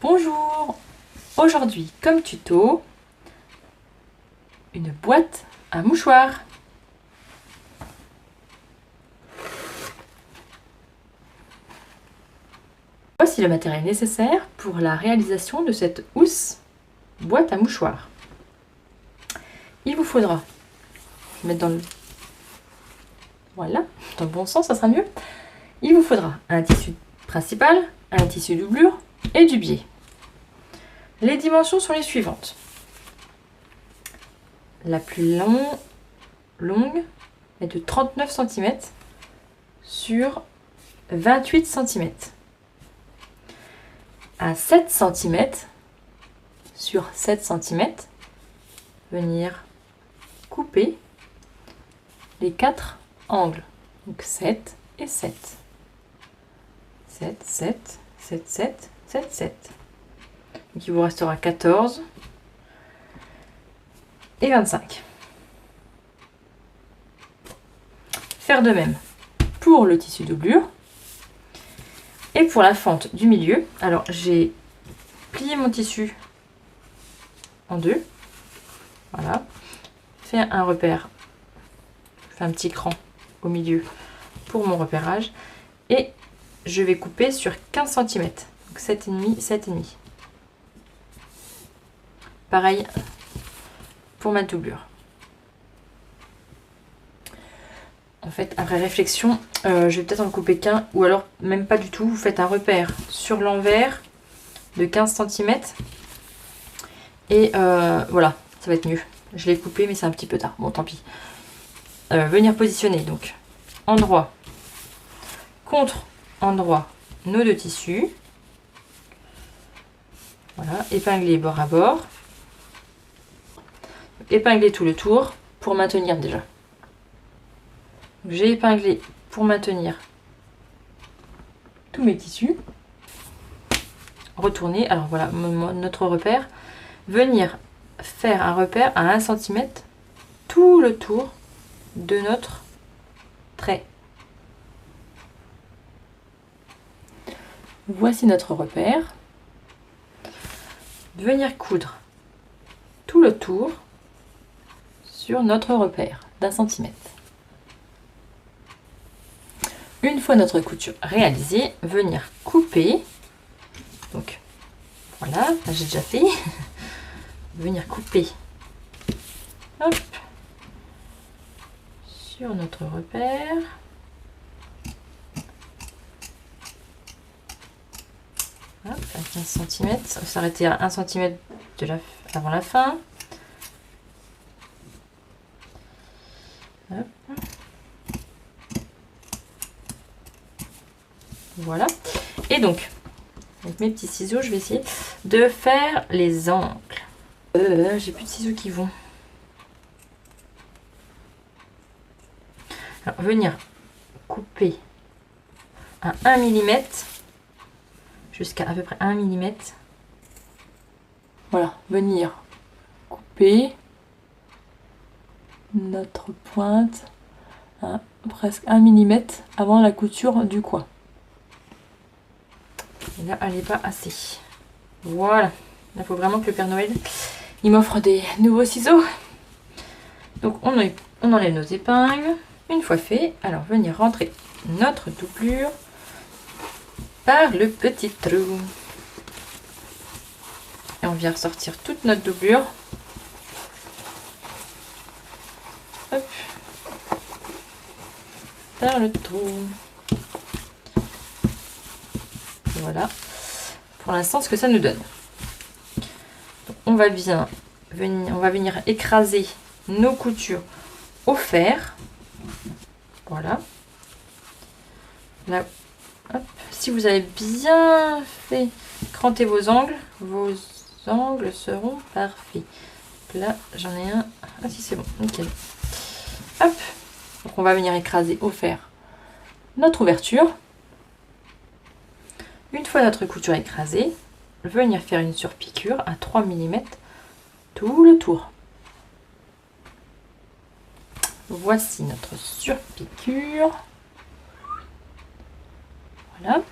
Bonjour! Aujourd'hui, comme tuto, une boîte à mouchoirs. Voici le matériel nécessaire pour la réalisation de cette housse boîte à mouchoirs. Il vous faudra mettre dans le... Voilà, dans le bon sens, ça sera mieux. Il vous faudra un tissu principal, un tissu doublure et du biais. Les dimensions sont les suivantes. La plus longue est de 39 cm sur 28 cm. À 7 cm sur 7 cm, venir couper les 4 angles. Donc 7 et 7. 7, 7, 7, 7, 7, 7. Donc il vous restera 14 et 25. Faire de même pour le tissu doublure et pour la fente du milieu. Alors j'ai plié mon tissu en deux. Voilà. Fait un repère. Fait un petit cran au milieu pour mon repérage. Et je vais couper sur 15 cm. Donc 7,5, 7,5. Pareil pour ma doublure. En fait, après réflexion, je vais peut-être en couper qu'un, ou alors même pas du tout. Vous faites un repère sur l'envers de 15 cm. Et voilà, ça va être mieux. Je l'ai coupé, mais c'est un petit peu tard. Bon, tant pis. Venir positionner, donc, endroit contre endroit, nos deux tissus. Voilà, épingler bord à bord. Épingler tout le tour pour maintenir déjà. J'ai épinglé pour maintenir tous mes tissus. Retourner, alors voilà notre repère. Venir faire un repère à 1 cm tout le tour de notre trait. Voici notre repère. Venir coudre tout le tour sur notre repère d'1 cm. Une fois notre couture réalisée, venir couper. Donc voilà, j'ai déjà fait. Venir couper. Hop. Sur notre repère. Hop, à 15 cm. S'arrêter à 1 cm avant la fin. Hop. Voilà. Et donc, avec mes petits ciseaux, je vais essayer de faire les angles. J'ai plus de ciseaux qui vont. Alors, venir couper à 1 mm jusqu'à à peu près 1 mm. Voilà, venir couper notre pointe à presque 1 mm avant la couture du coin. Et là, elle n'est pas assez. Voilà. Il faut vraiment que le Père Noël il m'offre des nouveaux ciseaux. Donc, on enlève nos épingles. Une fois fait, alors venir rentrer notre doublure par le petit trou. Et on vient ressortir toute notre doublure. Hop. Par le trou. Voilà. Pour l'instant, ce que ça nous donne. Donc, on va venir écraser nos coutures au fer. Voilà. Là, hop. Si vous avez bien fait cranter vos angles seront parfaits. Là, j'en ai un. Ah si, c'est bon, nickel. Hop. Donc, on va venir écraser au fer notre ouverture. Une fois notre couture écrasée, venir faire une surpiqûre à 3 mm tout le tour. Voici notre surpiqûre. Voilà.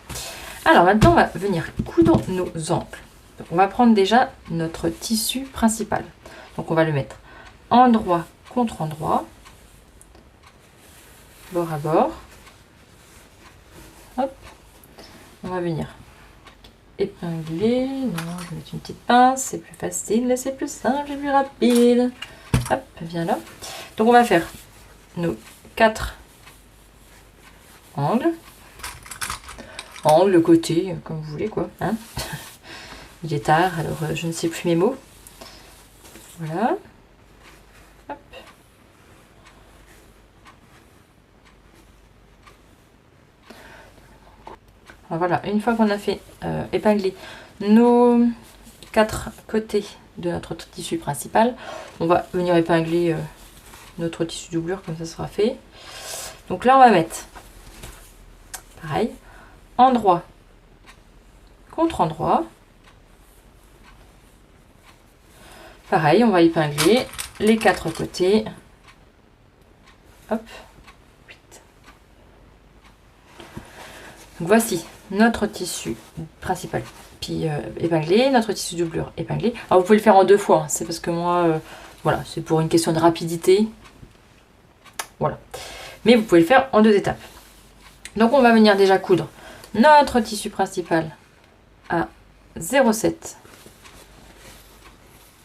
Alors maintenant, on va venir coudre nos angles. Donc, on va prendre déjà notre tissu principal. Donc on va le mettre endroit contre endroit, bord à bord. Hop. On va venir épingler. Non, je vais mettre une petite pince, c'est plus facile, c'est plus simple et plus rapide. Hop, viens là. Donc on va faire nos 4 angles. Angle, côté, comme vous voulez quoi. Hein. Il est tard, alors je ne sais plus mes mots. Voilà. Hop. Alors voilà, une fois qu'on a fait épingler nos 4 côtés de notre tissu principal, on va venir épingler notre tissu doublure, comme ça sera fait. Donc là, on va mettre, pareil, endroit contre endroit. Pareil, on va épingler les 4 côtés. Hop. Donc voici notre tissu principal puis épinglé, notre tissu doublure épinglé. Alors vous pouvez le faire en 2 fois, hein. C'est parce que moi, voilà, c'est pour une question de rapidité. Voilà. Mais vous pouvez le faire en 2 étapes. Donc on va venir déjà coudre notre tissu principal à 0,7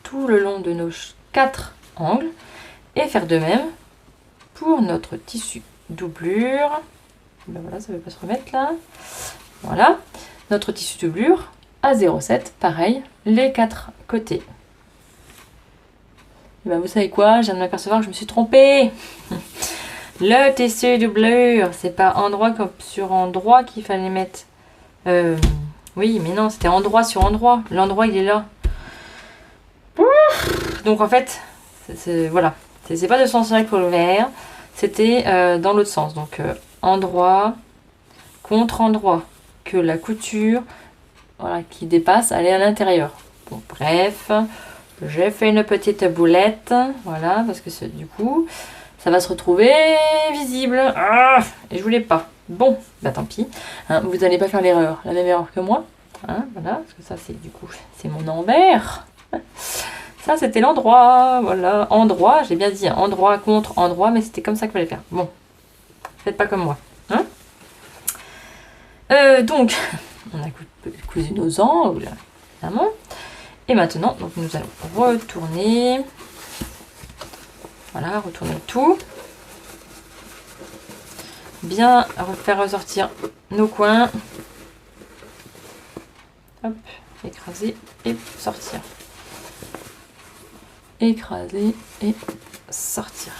tout le long de nos 4 angles et faire de même pour notre tissu doublure. Ben voilà, ça ne veut pas se remettre là. Voilà, notre tissu doublure à 0,7, pareil, les 4 côtés. Et ben vous savez quoi, je viens de m'apercevoir que je me suis trompée. Le tissu doublure, c'est pas endroit sur endroit qu'il fallait mettre. Oui, mais non, c'était endroit sur endroit. L'endroit, il est là. Donc en fait, voilà, c'est pas de sens direct pour le vert, c'était dans l'autre sens. Donc endroit contre endroit, que la couture, voilà, qui dépasse, elle est à l'intérieur. Bon, bref, j'ai fait une petite boulette, voilà, parce que du coup, ça va se retrouver visible. Ah, et je voulais pas. Bon, bah tant pis. Hein, vous n'allez pas faire l'erreur, la même erreur que moi. Hein, voilà, parce que ça, c'est du coup, c'est mon envers. Ça, c'était l'endroit, voilà, endroit, j'ai bien dit, hein, endroit contre endroit, mais c'était comme ça qu'il fallait faire. Bon, faites pas comme moi. Hein. Donc, on a cousu nos angles, évidemment. Et maintenant, donc, nous allons retourner. Voilà, retourner tout. Bien faire ressortir nos coins. Hop, écraser et sortir. Écraser et sortir.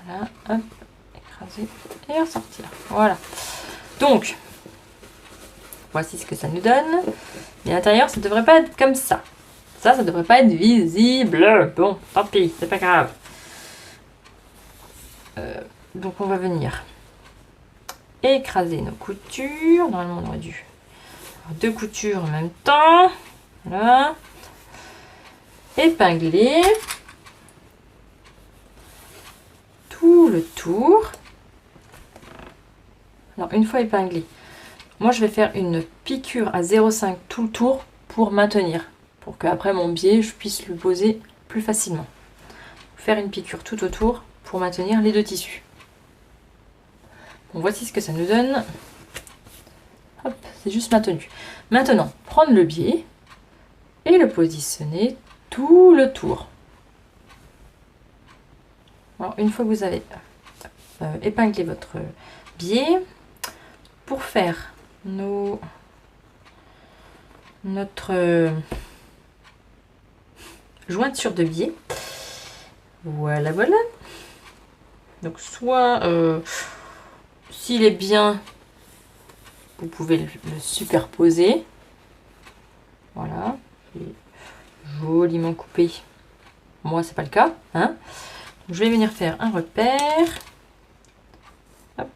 Voilà, hop, écraser et ressortir. Voilà. Donc, voici ce que ça nous donne. Mais à l'intérieur, ça ne devrait pas être comme ça. Ça ne devrait pas être visible. Bon, tant pis, c'est pas grave. Donc, on va venir écraser nos coutures. Normalement, on aurait dû avoir 2 coutures en même temps. Voilà. Épingler tout le tour. Alors, une fois épinglé, moi je vais faire une piqûre à 0,5 tout le tour pour maintenir, pour qu'après mon biais je puisse le poser plus facilement. Faire une piqûre tout autour pour maintenir les 2 tissus. Bon, voici ce que ça nous donne. Hop, c'est juste maintenu. Maintenant, prendre le biais et le positionner tout le tour. Alors, une fois que vous avez épinglé votre biais, pour faire notre jointure de biais, voilà, voilà. Donc, soit s'il est bien, vous pouvez le superposer. Voilà, joliment coupé. Moi, c'est pas le cas, hein. Je vais venir faire un repère. Hop.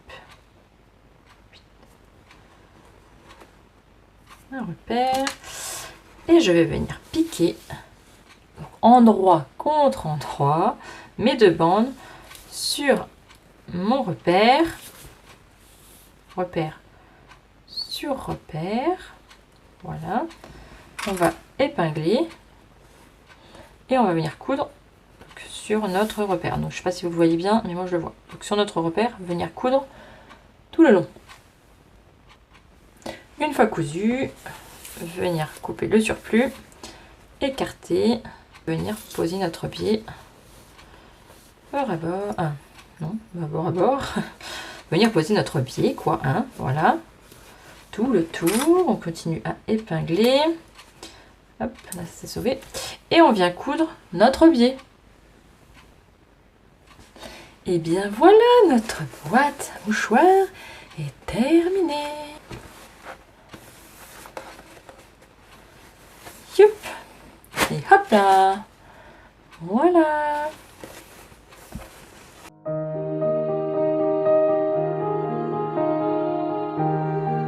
Un repère. Et je vais venir piquer. Donc, endroit contre endroit. Mes 2 bandes sur mon repère. Repère sur repère. Voilà. On va épingler et on va venir coudre sur notre repère. Donc je ne sais pas si vous voyez bien, mais moi je le vois. Donc sur notre repère, venir coudre tout le long. Une fois cousu, venir couper le surplus, écarter, venir poser notre pied bord à bord, non, bord à bord, venir poser notre pied, quoi, hein, voilà, tout le tour, on continue à épingler, hop, là c'est sauvé, et on vient coudre notre biais. Et bien voilà, notre boîte à mouchoirs est terminée. Youp. Et hop là. Voilà.